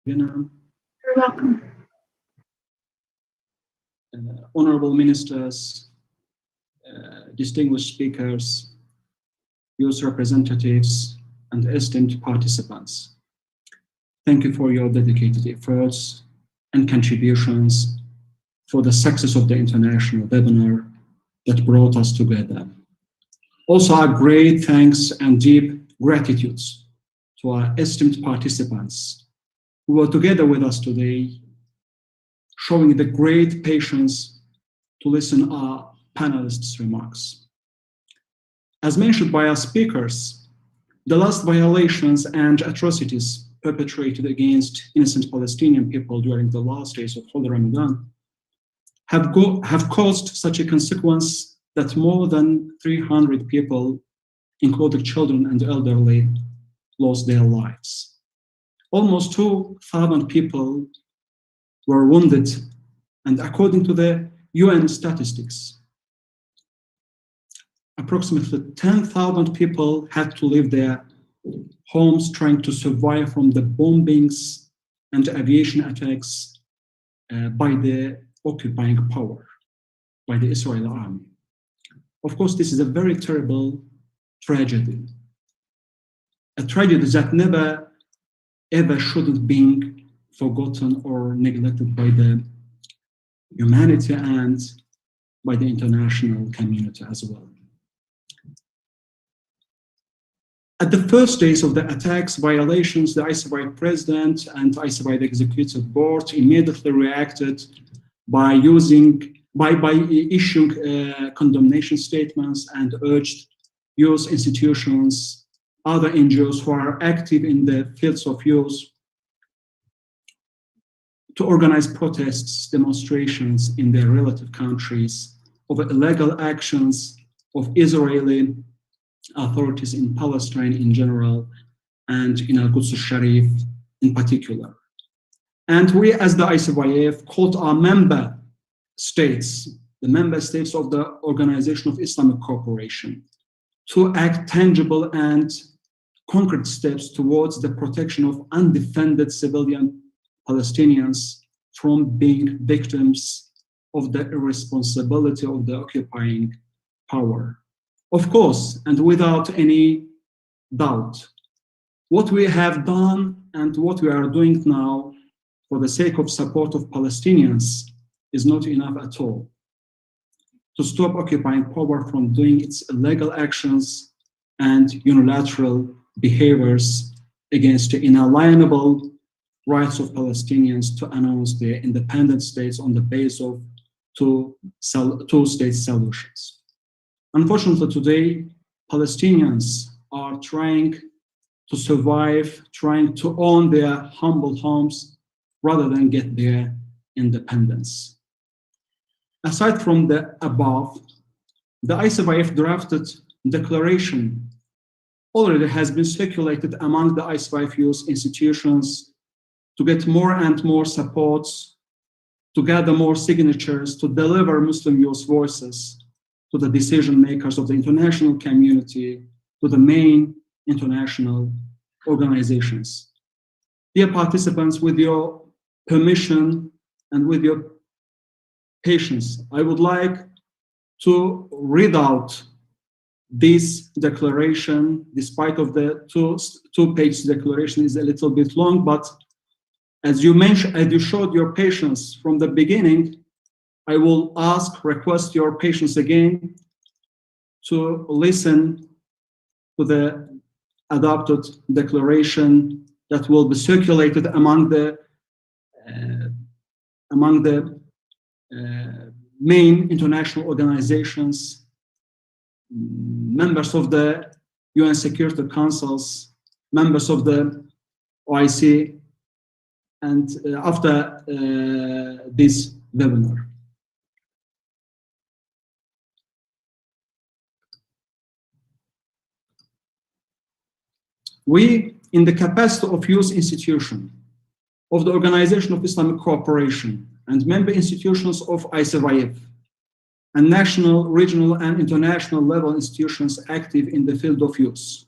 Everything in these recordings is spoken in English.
Vietnam, You're welcome. honorable ministers, distinguished speakers, youth representatives, and esteemed participants. Thank you for your dedicated efforts and contributions for the success of the international webinar that brought us together. Also, our great thanks and deep gratitude to our esteemed participants who were together with us today, showing the great patience to listen our panelists' remarks. As mentioned by our speakers, the last violations and atrocities perpetrated against innocent Palestinian people during the last days of Holy Ramadan have caused such a consequence that more than 300 people, including children and elderly, lost their lives. Almost 2,000 people were wounded, and according to the UN statistics, approximately 10,000 people had to leave their homes trying to survive from the bombings and aviation attacks by the occupying power, by the Israeli army. Of course, this is a very terrible tragedy, a tragedy that never ever shouldn't be forgotten or neglected by the humanity and by the international community as well. At the first days of the attacks, violations, the ICY president and ICY executive board immediately reacted by issuing condemnation statements and urged youth institutions, other NGOs who are active in the fields of youth to organize protests, demonstrations in their relative countries of illegal actions of Israeli authorities in Palestine in general and in Al-Quds al-Sharif in particular. And we, as the ICYF, called our member states, the member states of the Organization of Islamic Cooperation, to act tangible and concrete steps towards the protection of undefended civilian Palestinians from being victims of the irresponsibility of the occupying power. Of course, and without any doubt, what we have done and what we are doing now for the sake of support of Palestinians is not enough at all to stop occupying power from doing its illegal actions and unilateral behaviors against the inalienable rights of Palestinians to announce their independent states on the basis of two-state solutions. Unfortunately, today, Palestinians are trying to survive, trying to own their humble homes rather than get their independence. Aside from the above, the ICYF drafted declaration already has been circulated among the ICYF youth institutions to get more and more supports, to gather more signatures, to deliver Muslim youth voices to the decision makers of the international community, to the main international organizations. Dear participants, with your permission and with your patience, I would like to read out this declaration, despite of the two-page declaration is a little bit long, but as you mentioned, as you showed your patience from the beginning, I will request your patience again to listen to the adopted declaration that will be circulated among the main international organizations, members of the UN Security Councils, members of the OIC, and after this webinar. We, in the capacity of youth institution, of the Organization of Islamic Cooperation, and member institutions of ICYF, and national, regional, and international level institutions active in the field of youth,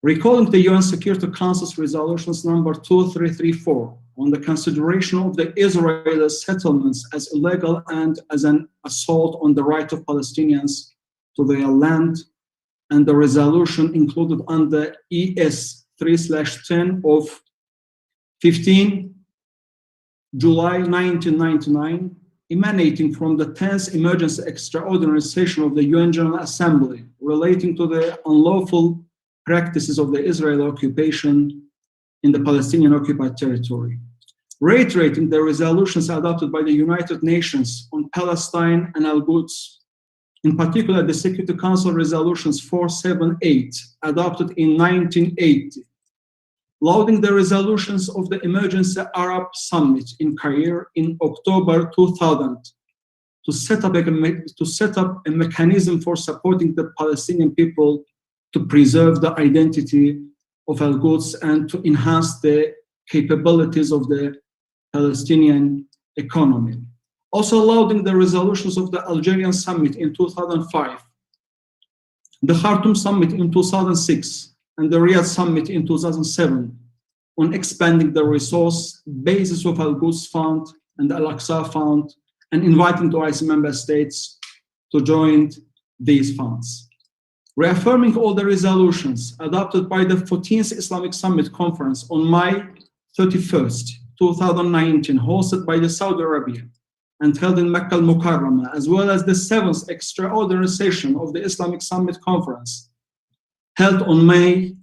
Recalling the UN Security Council's resolutions number 2334 on the consideration of the Israeli settlements as illegal and as an assault on the right of Palestinians to their land, and the resolution included under ES 3/10 of 15 July 1999, emanating from the 10th Emergency Extraordinary Session of the UN General Assembly relating to the unlawful practices of the Israeli occupation in the Palestinian occupied territory, reiterating the resolutions adopted by the United Nations on Palestine and Al-Quds, in particular the Security Council resolutions 478 adopted in 1980, lauding the resolutions of the Emergency Arab Summit in Cairo in October 2000 to set up a mechanism for supporting the Palestinian people to preserve the identity of Al-Quds and to enhance the capabilities of the Palestinian economy. Also lauding the resolutions of the Algerian Summit in 2005, the Khartoum Summit in 2006, and the Riyadh Summit in 2007 on expanding the resource basis of Al-Quds Fund and the Al-Aqsa Fund and inviting the OIC member states to join these funds. Reaffirming all the resolutions adopted by the 14th Islamic Summit Conference on May 31st, 2019, hosted by the Saudi Arabia and held in Mecca al-Mukarramah, as well as the 7th Extraordinary Session of the Islamic Summit Conference, held on May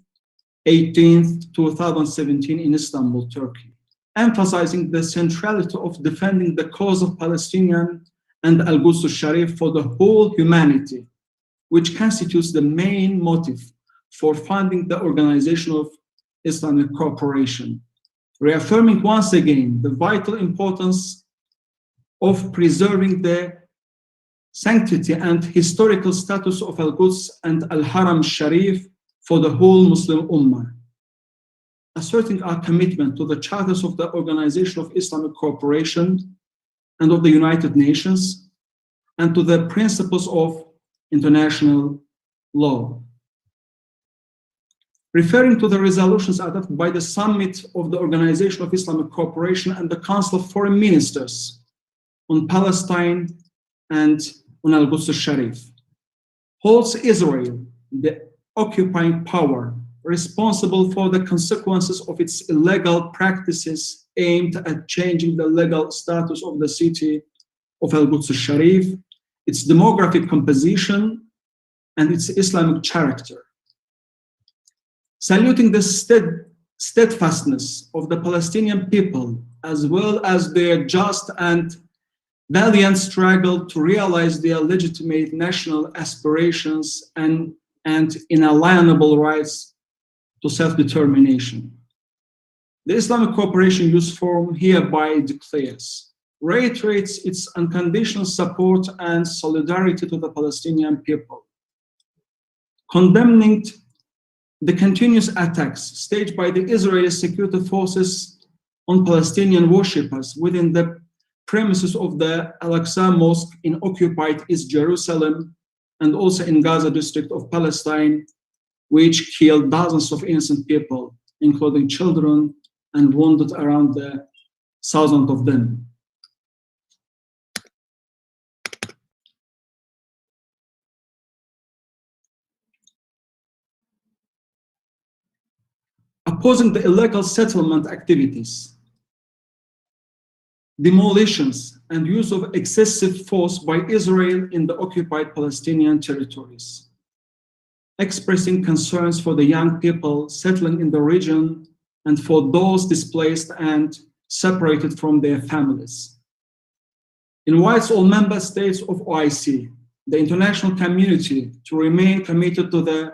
18th, 2017 in Istanbul, Turkey, emphasizing the centrality of defending the cause of Palestinian and Al-Quds al-Sharif for the whole humanity, which constitutes the main motive for funding the Organization of Islamic Cooperation, reaffirming once again the vital importance of preserving the sanctity and historical status of Al-Quds and Al-Haram Sharif for the whole Muslim Ummah, asserting our commitment to the charters of the Organization of Islamic Cooperation and of the United Nations and to the principles of international law. Referring to the resolutions adopted by the Summit of the Organization of Islamic Cooperation and the Council of Foreign Ministers on Palestine and on Al-Quds al-Sharif, holds Israel, the occupying power, responsible for the consequences of its illegal practices aimed at changing the legal status of the city of Al-Quds al-Sharif, its demographic composition, and its Islamic character. Saluting the steadfastness of the Palestinian people, as well as their just and valiant struggle to realize their legitimate national aspirations and inalienable rights to self-determination. The Islamic Cooperation Youth Forum hereby declares, reiterates its unconditional support and solidarity to the Palestinian people, condemning the continuous attacks staged by the Israeli security forces on Palestinian worshippers within the premises of the Al-Aqsa Mosque in occupied East Jerusalem and also in Gaza district of Palestine, which killed dozens of innocent people, including children, and wounded around 1,000 of them. Opposing the illegal settlement activities, demolitions, and use of excessive force by Israel in the occupied Palestinian territories, expressing concerns for the young people settling in the region and for those displaced and separated from their families. Invites all member states of OIC, the international community, to remain committed to the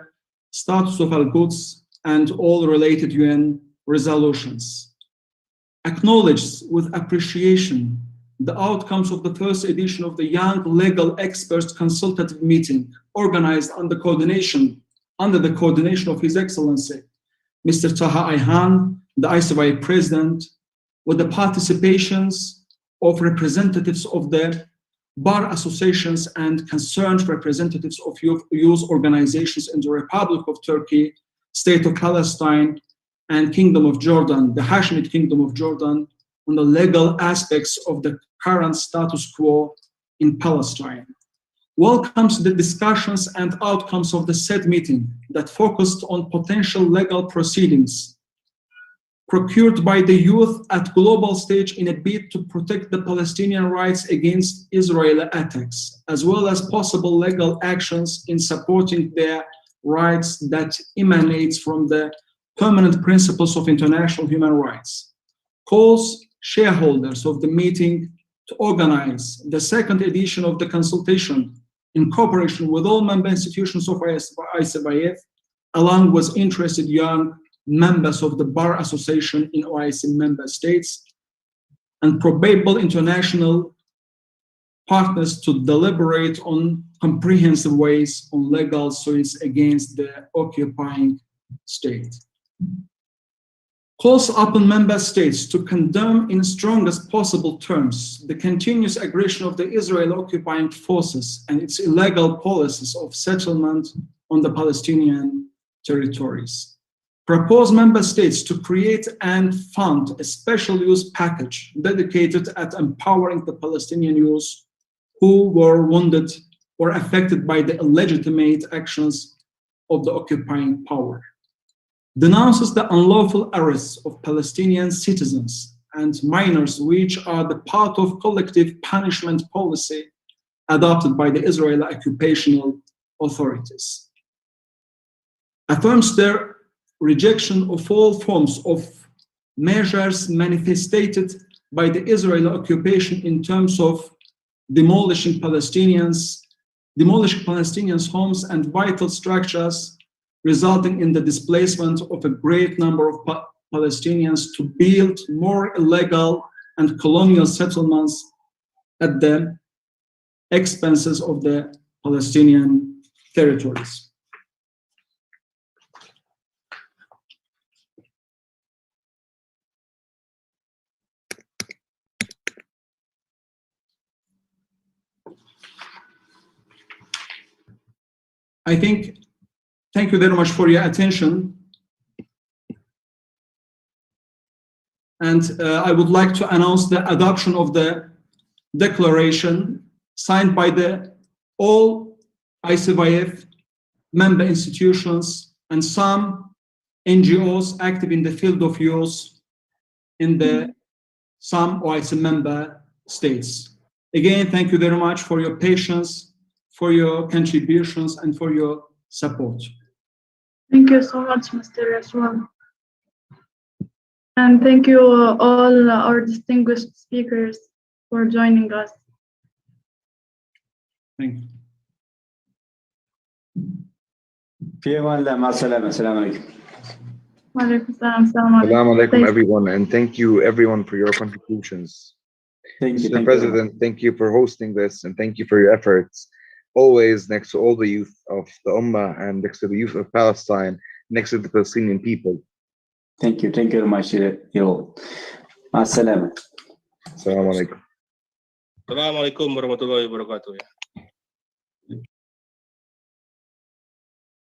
status of Al-Quds and all related UN resolutions. Acknowledges with appreciation the outcomes of the first edition of the Young Legal Experts Consultative Meeting, organized under the coordination of His Excellency, Mr. Taha Ayhan, the ICY President, with the participations of representatives of the bar associations and concerned representatives of youth organizations in the Republic of Turkey, State of Palestine, and Kingdom of Jordan, the Hashemite Kingdom of Jordan, on the legal aspects of the current status quo in Palestine. Welcomes the discussions and outcomes of the said meeting that focused on potential legal proceedings procured by the youth at global stage in a bid to protect the Palestinian rights against Israeli attacks, as well as possible legal actions in supporting their rights that emanates from the permanent principles of international human rights. Calls shareholders of the meeting to organize the second edition of the consultation in cooperation with all member institutions of ICYF, along with interested young members of the Bar Association in OIC member states, and probable international partners to deliberate on comprehensive ways on legal suits against the occupying state. Calls upon member states to condemn in strongest possible terms the continuous aggression of the Israeli occupying forces and its illegal policies of settlement on the Palestinian territories. Propose member states to create and fund a special use package dedicated at empowering the Palestinian youth who were wounded or affected by the illegitimate actions of the occupying power. Denounces the unlawful arrests of Palestinian citizens and minors, which are the part of collective punishment policy adopted by the Israeli occupational authorities. Affirms their rejection of all forms of measures manifested by the Israeli occupation in terms of demolishing Palestinians' homes and vital structures, resulting in the displacement of a great number of Palestinians to build more illegal and colonial settlements at the expenses of the Palestinian territories. Thank you very much for your attention. And I would like to announce the adoption of the declaration signed by all ICYF member institutions and some NGOs active in the field of youth in some OIC member states. Again, thank you very much for your patience, for your contributions, and for your support. Thank you so much, Mr. Rashwan. And thank you all our distinguished speakers for joining us. Thank you. في امان الله مع السلامه السلام عليكم. Assalamu alaikum everyone, and thank you everyone for your contributions. Thank you, Mr. President, thank you for hosting this and thank you for your efforts. Always next to all the youth of the Ummah and next to the youth of Palestine, next to the Palestinian people. Thank you very much, you all. مع السلامه. Assalamu alaikum. Assalamu alaikum warahmatullahi wabarakatuh.